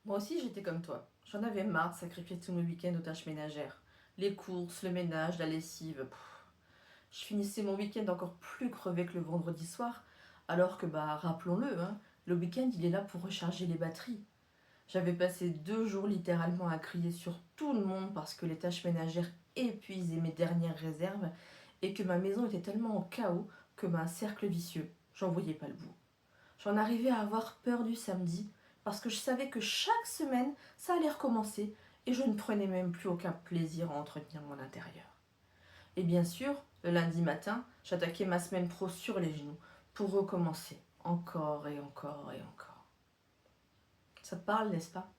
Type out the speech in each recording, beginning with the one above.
Moi aussi, j'étais comme toi. J'en avais marre de sacrifier tous mes week-ends aux tâches ménagères. Les courses, le ménage, la lessive. Je finissais mon week-end encore plus crevé que le vendredi soir, alors que, rappelons-le, hein, le week-end, il est là pour recharger les batteries. J'avais passé 2 jours littéralement à crier sur tout le monde parce que les tâches ménagères épuisaient mes dernières réserves et que ma maison était tellement en chaos comme un cercle vicieux. J'en voyais pas le bout. J'en arrivais à avoir peur du samedi parce que je savais que chaque semaine, ça allait recommencer et je ne prenais même plus aucun plaisir à entretenir mon intérieur. Et bien sûr, le lundi matin, j'attaquais ma semaine pro sur les genoux pour recommencer encore et encore et encore. Ça te parle, n'est-ce pas?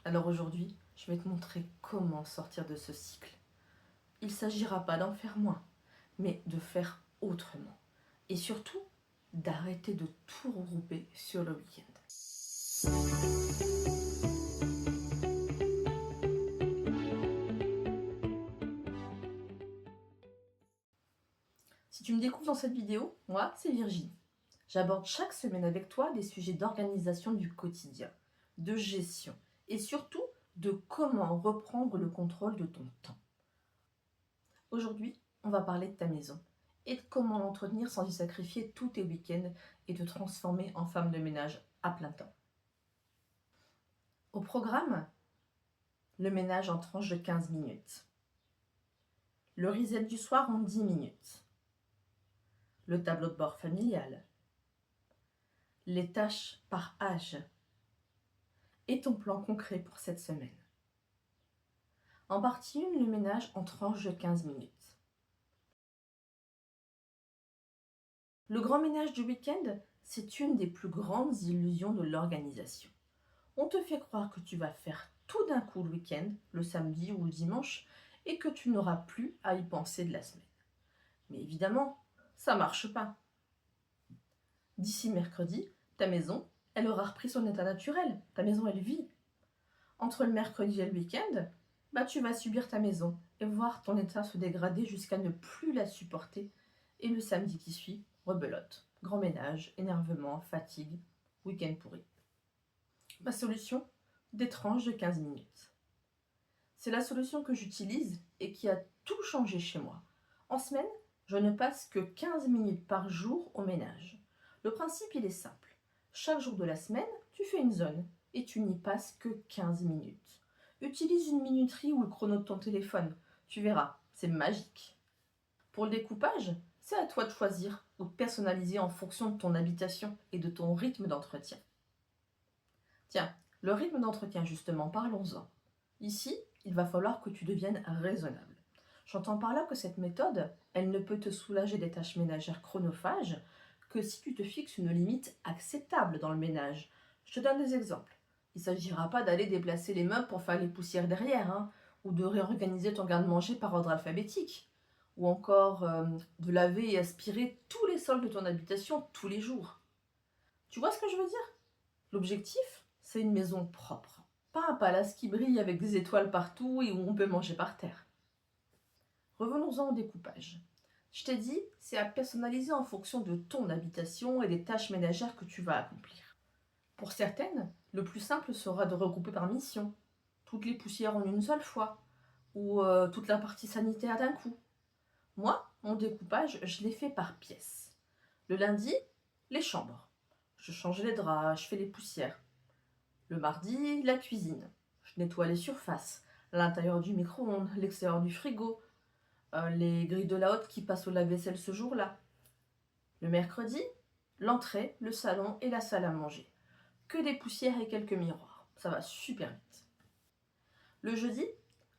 Alors aujourd'hui, je vais te montrer comment sortir de ce cycle. Il ne s'agira pas d'en faire moins, mais de faire autrement. Et surtout, d'arrêter de tout regrouper sur le week-end. Si tu me découvres dans cette vidéo, moi, c'est Virginie. J'aborde chaque semaine avec toi des sujets d'organisation du quotidien, de gestion et surtout de comment reprendre le contrôle de ton temps. Aujourd'hui, on va parler de ta maison et de comment l'entretenir sans y sacrifier tous tes week-ends et te transformer en femme de ménage à plein temps. Au programme, le ménage en tranche de 15 minutes, le reset du soir en 10 minutes, le tableau de bord familial, les tâches par âge et ton plan concret pour cette semaine. En partie 1, le ménage en tranche de 15 minutes. Le grand ménage du week-end, c'est une des plus grandes illusions de l'organisation. On te fait croire que tu vas faire tout d'un coup le week-end, le samedi ou le dimanche, et que tu n'auras plus à y penser de la semaine. Mais évidemment, ça marche pas. D'ici mercredi, ta maison, elle aura repris son état naturel. Ta maison, elle vit. Entre le mercredi et le week-end, tu vas subir ta maison et voir ton état se dégrader jusqu'à ne plus la supporter. Et le samedi qui suit, rebelote, grand ménage, énervement, fatigue, week-end pourri. Ma solution, des tranches de 15 minutes. C'est la solution que j'utilise et qui a tout changé chez moi. En semaine, je ne passe que 15 minutes par jour au ménage. Le principe, il est simple. Chaque jour de la semaine, tu fais une zone et tu n'y passes que 15 minutes. Utilise une minuterie ou le chrono de ton téléphone. Tu verras, c'est magique. Pour le découpage, c'est à toi de choisir ou de personnaliser en fonction de ton habitation et de ton rythme d'entretien. Tiens, le rythme d'entretien justement, parlons-en. Ici, il va falloir que tu deviennes raisonnable. J'entends par là que cette méthode, elle ne peut te soulager des tâches ménagères chronophages que si tu te fixes une limite acceptable dans le ménage. Je te donne des exemples. Il ne s'agira pas d'aller déplacer les meubles pour faire les poussières derrière, ou de réorganiser ton garde-manger par ordre alphabétique, ou encore de laver et aspirer tous les sols de ton habitation tous les jours. Tu vois ce que je veux dire? L'objectif, c'est une maison propre. Pas un palace qui brille avec des étoiles partout et où on peut manger par terre. Revenons-en au découpage. Je t'ai dit, c'est à personnaliser en fonction de ton habitation et des tâches ménagères que tu vas accomplir. Pour certaines, le plus simple sera de regrouper par mission, toutes les poussières en une seule fois, ou toute la partie sanitaire d'un coup. Moi, mon découpage, je l'ai fait par pièces. Le lundi, les chambres. Je change les draps, je fais les poussières. Le mardi, la cuisine. Je nettoie les surfaces, l'intérieur du micro-ondes, l'extérieur du frigo, les grilles de la hotte qui passent au lave-vaisselle ce jour-là. Le mercredi, l'entrée, le salon et la salle à manger. Que des poussières et quelques miroirs. Ça va super vite. Le jeudi,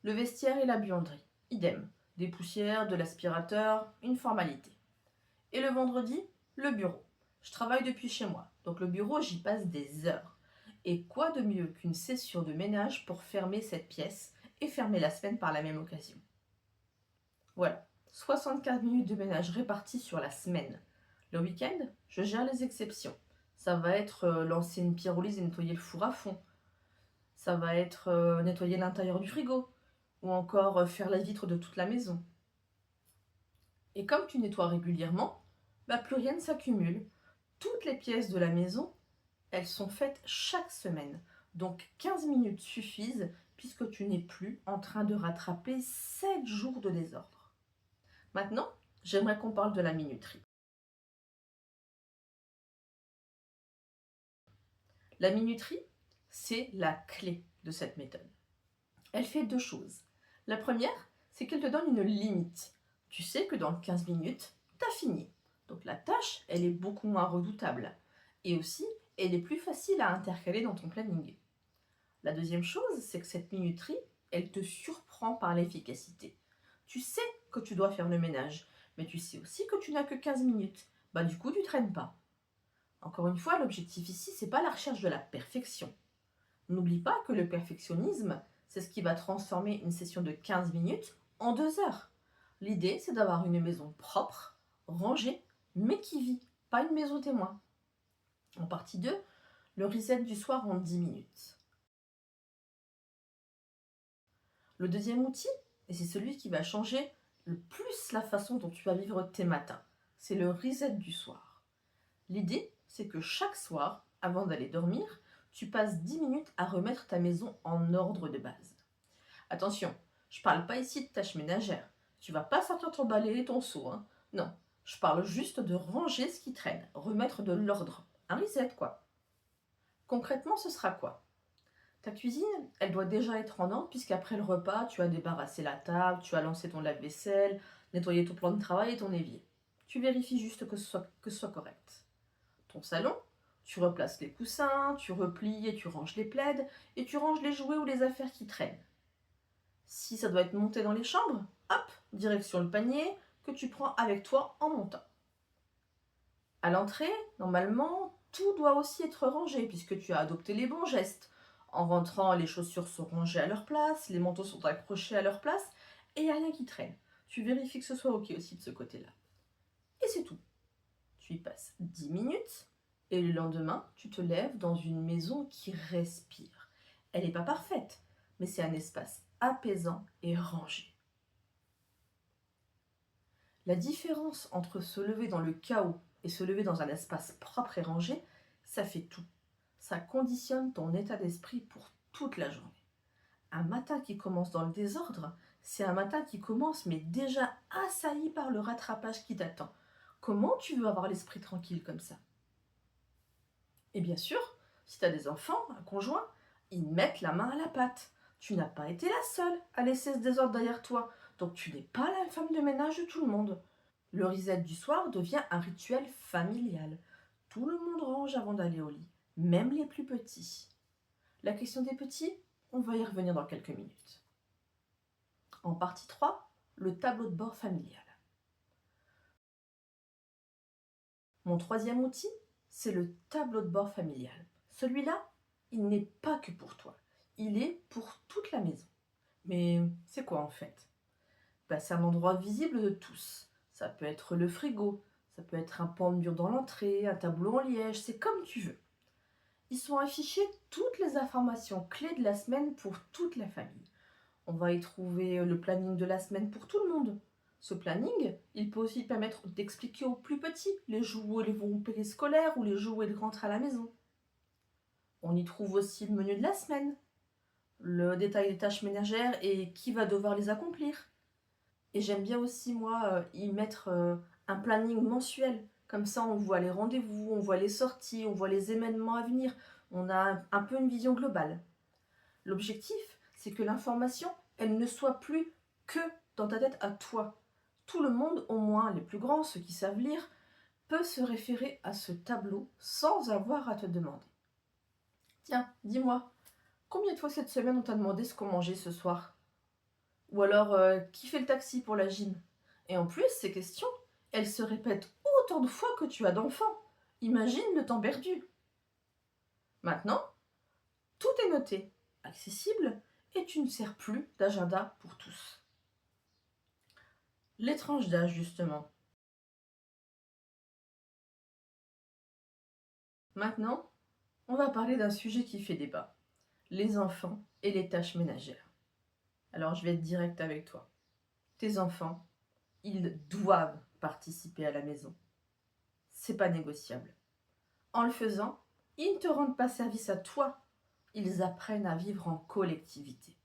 le vestiaire et la buanderie. Idem. Des poussières, de l'aspirateur, une formalité. Et le vendredi, le bureau. Je travaille depuis chez moi, donc le bureau, j'y passe des heures. Et quoi de mieux qu'une session de ménage pour fermer cette pièce et fermer la semaine par la même occasion. Voilà, 75 minutes de ménage réparties sur la semaine. Le week-end, je gère les exceptions. Ça va être lancer une pyrolyse et nettoyer le four à fond. Ça va être nettoyer l'intérieur du frigo. Ou encore faire la vitre de toute la maison. Et comme tu nettoies régulièrement, plus rien ne s'accumule. Toutes les pièces de la maison, elles sont faites chaque semaine. Donc 15 minutes suffisent puisque tu n'es plus en train de rattraper 7 jours de désordre. Maintenant, j'aimerais qu'on parle de la minuterie. La minuterie, c'est la clé de cette méthode. Elle fait 2 choses. La première, c'est qu'elle te donne une limite. Tu sais que dans 15 minutes, tu as fini. Donc la tâche, elle est beaucoup moins redoutable. Et aussi, elle est plus facile à intercaler dans ton planning. La deuxième chose, c'est que cette minuterie, elle te surprend par l'efficacité. Tu sais que tu dois faire le ménage, mais tu sais aussi que tu n'as que 15 minutes. Du coup, tu ne traînes pas. Encore une fois, l'objectif ici, c'est pas la recherche de la perfection. N'oublie pas que le perfectionnisme, c'est ce qui va transformer une session de 15 minutes en 2 heures. L'idée, c'est d'avoir une maison propre, rangée, mais qui vit, pas une maison témoin. En partie 2, le reset du soir en 10 minutes. Le deuxième outil, et c'est celui qui va changer le plus la façon dont tu vas vivre tes matins, c'est le reset du soir. L'idée, c'est que chaque soir, avant d'aller dormir, tu passes 10 minutes à remettre ta maison en ordre de base. Attention, je parle pas ici de tâches ménagères. Tu vas pas sortir ton balai et ton seau, hein. Non, je parle juste de ranger ce qui traîne, remettre de l'ordre. Un reset, quoi. Concrètement, ce sera quoi? Ta cuisine, elle doit déjà être en ordre puisqu'après le repas, tu as débarrassé la table, tu as lancé ton lave-vaisselle, nettoyé ton plan de travail et ton évier. Tu vérifies juste que ce soit correct. Ton salon, tu replaces les coussins, tu replies et tu ranges les plaids et tu ranges les jouets ou les affaires qui traînent. Si ça doit être monté dans les chambres, hop, direction le panier que tu prends avec toi en montant. À l'entrée, normalement, tout doit aussi être rangé puisque tu as adopté les bons gestes. En rentrant, les chaussures sont rangées à leur place, les manteaux sont accrochés à leur place et il n'y a rien qui traîne. Tu vérifies que ce soit ok aussi de ce côté-là. Et c'est tout. Tu y passes 10 minutes et le lendemain, tu te lèves dans une maison qui respire. Elle n'est pas parfaite, mais c'est un espace apaisant et rangé. La différence entre se lever dans le chaos et se lever dans un espace propre et rangé, ça fait tout. Ça conditionne ton état d'esprit pour toute la journée. Un matin qui commence dans le désordre, c'est un matin qui commence mais déjà assailli par le rattrapage qui t'attend. Comment tu veux avoir l'esprit tranquille comme ça? Et bien sûr, si tu as des enfants, un conjoint, ils mettent la main à la pâte. Tu n'as pas été la seule à laisser ce désordre derrière toi, donc tu n'es pas la femme de ménage de tout le monde. Le reset du soir devient un rituel familial. Tout le monde range avant d'aller au lit, même les plus petits. La question des petits, on va y revenir dans quelques minutes. En partie 3, le tableau de bord familial. Mon troisième outil, c'est le tableau de bord familial. Celui-là, il n'est pas que pour toi. Il est pour toute la maison. Mais c'est quoi en fait? C'est un endroit visible de tous. Ça peut être le frigo, ça peut être un pan de mur dans l'entrée, un tableau en liège, c'est comme tu veux. Ils sont affichés toutes les informations clés de la semaine pour toute la famille. On va y trouver le planning de la semaine pour tout le monde. Ce planning, il peut aussi permettre d'expliquer aux plus petits les jours où ils vont périscolaires ou les jours où ils rentrent à la maison. On y trouve aussi le menu de la semaine, le détail des tâches ménagères et qui va devoir les accomplir. Et j'aime bien aussi, moi, y mettre un planning mensuel. Comme ça, on voit les rendez-vous, on voit les sorties, on voit les événements à venir. On a un peu une vision globale. L'objectif, c'est que l'information, elle ne soit plus que dans ta tête à toi. Tout le monde, au moins les plus grands, ceux qui savent lire, peut se référer à ce tableau sans avoir à te demander. Tiens, dis-moi, combien de fois cette semaine on t'a demandé ce qu'on mangeait ce soir? Ou alors, qui fait le taxi pour la gym? Et en plus, ces questions, elles se répètent autant de fois que tu as d'enfants. Imagine le temps perdu. Maintenant, tout est noté, accessible, et tu ne sers plus d'agenda pour tous. Les tranches d'âge, justement. Maintenant, on va parler d'un sujet qui fait débat. Les enfants et les tâches ménagères. Alors, je vais être directe avec toi. Tes enfants, ils doivent participer à la maison. C'est pas négociable. En le faisant, ils ne te rendent pas service à toi. ils apprennent à vivre en collectivité.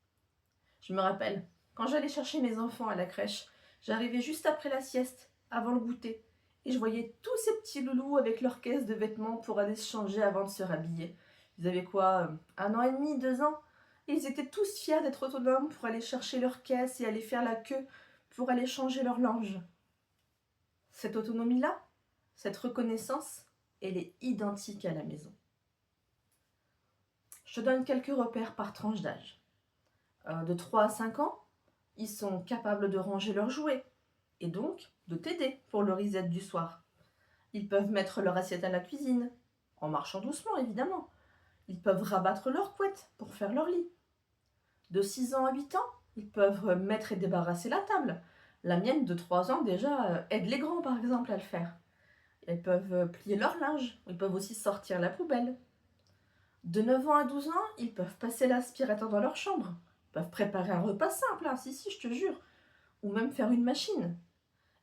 Je me rappelle, quand j'allais chercher mes enfants à la crèche, j'arrivais juste après la sieste, avant le goûter, et je voyais tous ces petits loulous avec leur caisse de vêtements pour aller se changer avant de se rhabiller. Ils avaient quoi, 1 an et demi, 2 ans? Et ils étaient tous fiers d'être autonomes pour aller chercher leur caisse et aller faire la queue pour aller changer leur linge. Cette autonomie-là, cette reconnaissance, elle est identique à la maison. Je te donne quelques repères par tranche d'âge. De 3 à 5 ans, ils sont capables de ranger leurs jouets et donc de t'aider pour le reset du soir. Ils peuvent mettre leur assiette à la cuisine, en marchant doucement évidemment. Ils peuvent rabattre leur couette pour faire leur lit. De 6 ans à 8 ans, ils peuvent mettre et débarrasser la table. La mienne de 3 ans déjà aide les grands par exemple à le faire. Ils peuvent plier leur linge, ils peuvent aussi sortir la poubelle. De 9 ans à 12 ans, ils peuvent passer l'aspirateur dans leur chambre. Ils peuvent préparer un repas simple, hein, si, je te jure. Ou même faire une machine.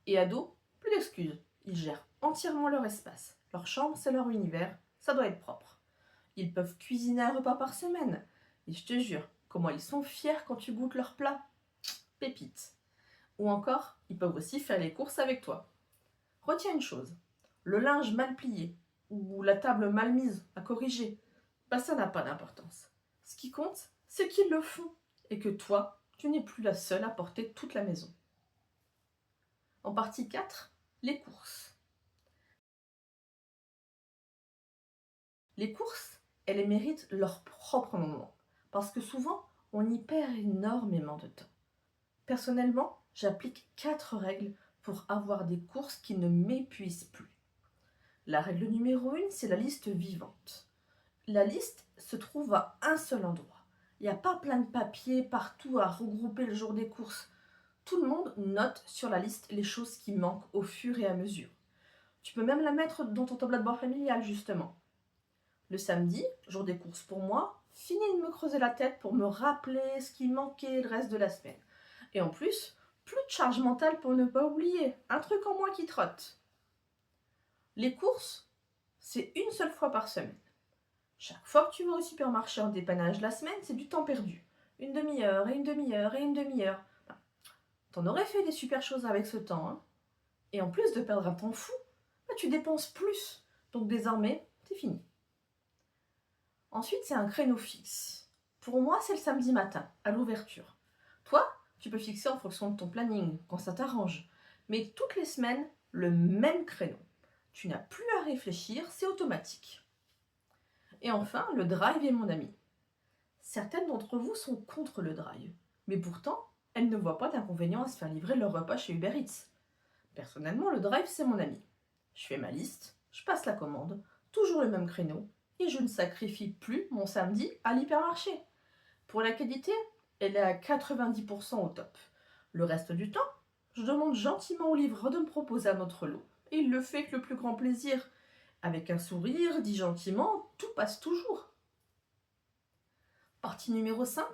Et ados, plus d'excuses. Ils gèrent entièrement leur espace. Leur chambre, c'est leur univers. Ça doit être propre. Ils peuvent cuisiner un repas par semaine. Et je te jure, comment ils sont fiers quand tu goûtes leur plat. Pépite. Ou encore, ils peuvent aussi faire les courses avec toi. Retiens une chose. Le linge mal plié ou la table mal mise à corriger, ça n'a pas d'importance. Ce qui compte, c'est qu'ils le font et que toi, tu n'es plus la seule à porter toute la maison. En partie 4, les courses. Les courses, elles méritent leur propre moment parce que souvent, on y perd énormément de temps. Personnellement, j'applique 4 règles pour avoir des courses qui ne m'épuisent plus. La règle numéro 1, c'est la liste vivante. La liste se trouve à un seul endroit. Il n'y a pas plein de papiers partout à regrouper le jour des courses. Tout le monde note sur la liste les choses qui manquent au fur et à mesure. Tu peux même la mettre dans ton tableau de bord familial, justement. Le samedi, jour des courses pour moi, fini de me creuser la tête pour me rappeler ce qui manquait le reste de la semaine. Et en plus, plus de charge mentale pour ne pas oublier. Un truc en moins qui trotte. Les courses, c'est une seule fois par semaine. Chaque fois que tu vas au supermarché en dépannage la semaine, c'est du temps perdu. Une demi-heure, et une demi-heure, et une demi-heure. Enfin, t'en aurais fait des super choses avec ce temps, hein. Et en plus de perdre un temps fou, tu dépenses plus. Donc désormais, c'est fini. Ensuite, c'est un créneau fixe. Pour moi, c'est le samedi matin, à l'ouverture. Toi, tu peux fixer en fonction de ton planning, quand ça t'arrange. Mais toutes les semaines, le même créneau. Tu n'as plus à réfléchir, c'est automatique. Et enfin, le drive est mon ami. Certaines d'entre vous sont contre le drive, mais pourtant, elles ne voient pas d'inconvénient à se faire livrer leur repas chez Uber Eats. Personnellement, le drive, c'est mon ami. Je fais ma liste, je passe la commande, toujours le même créneau, et je ne sacrifie plus mon samedi à l'hypermarché. Pour la qualité, elle est à 90% au top. Le reste du temps, je demande gentiment au livreur de me proposer un autre lot, et il le fait avec le plus grand plaisir. Avec un sourire, dit gentiment, tout passe toujours. Partie numéro 5,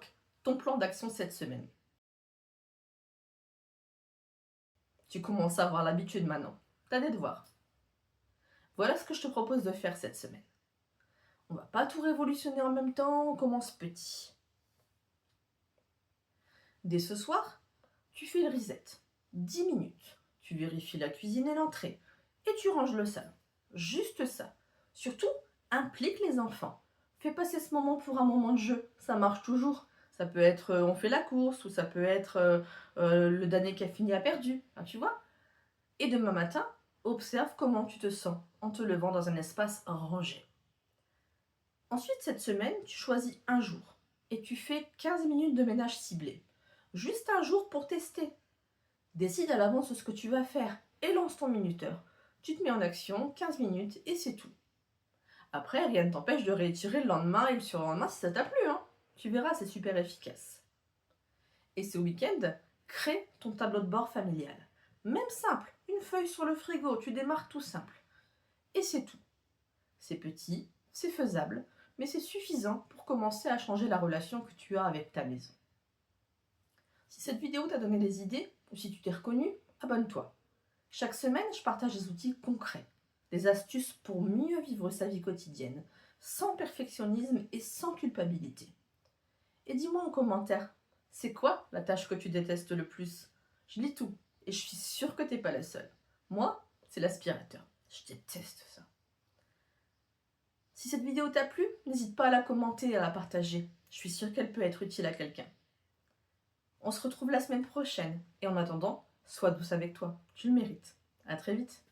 ton plan d'action cette semaine. Tu commences à avoir l'habitude maintenant. T'as des devoirs. Voilà ce que je te propose de faire cette semaine. On va pas tout révolutionner en même temps, on commence petit. Dès ce soir, tu fais le reset. 10 minutes. Tu vérifies la cuisine et l'entrée. Et tu ranges le salon. Juste ça. Surtout, implique les enfants. Fais passer ce moment pour un moment de jeu. Ça marche toujours. Ça peut être on fait la course ou ça peut être le dernier qui a fini a perdu. Hein, tu vois? Et demain matin, observe comment tu te sens en te levant dans un espace rangé. Ensuite, cette semaine, tu choisis un jour et tu fais 15 minutes de ménage ciblé. Juste un jour pour tester. Décide à l'avance ce que tu vas faire et lance ton minuteur. Tu te mets en action, 15 minutes et c'est tout. Après, rien ne t'empêche de réitérer le lendemain et le surlendemain si ça t'a plu, hein. Tu verras, c'est super efficace. Et ce week-end, crée ton tableau de bord familial. Même simple, une feuille sur le frigo, tu démarres tout simple. Et c'est tout. C'est petit, c'est faisable, mais c'est suffisant pour commencer à changer la relation que tu as avec ta maison. Si cette vidéo t'a donné des idées, ou si tu t'es reconnu, abonne-toi. Chaque semaine, je partage des outils concrets, des astuces pour mieux vivre sa vie quotidienne, sans perfectionnisme et sans culpabilité. Et dis-moi en commentaire, c'est quoi la tâche que tu détestes le plus? Je lis tout et je suis sûre que t'es pas la seule. Moi, c'est l'aspirateur. Je déteste ça. Si cette vidéo t'a plu, n'hésite pas à la commenter et à la partager. Je suis sûre qu'elle peut être utile à quelqu'un. On se retrouve la semaine prochaine. Et en attendant, sois douce avec toi. Tu le mérites. À très vite.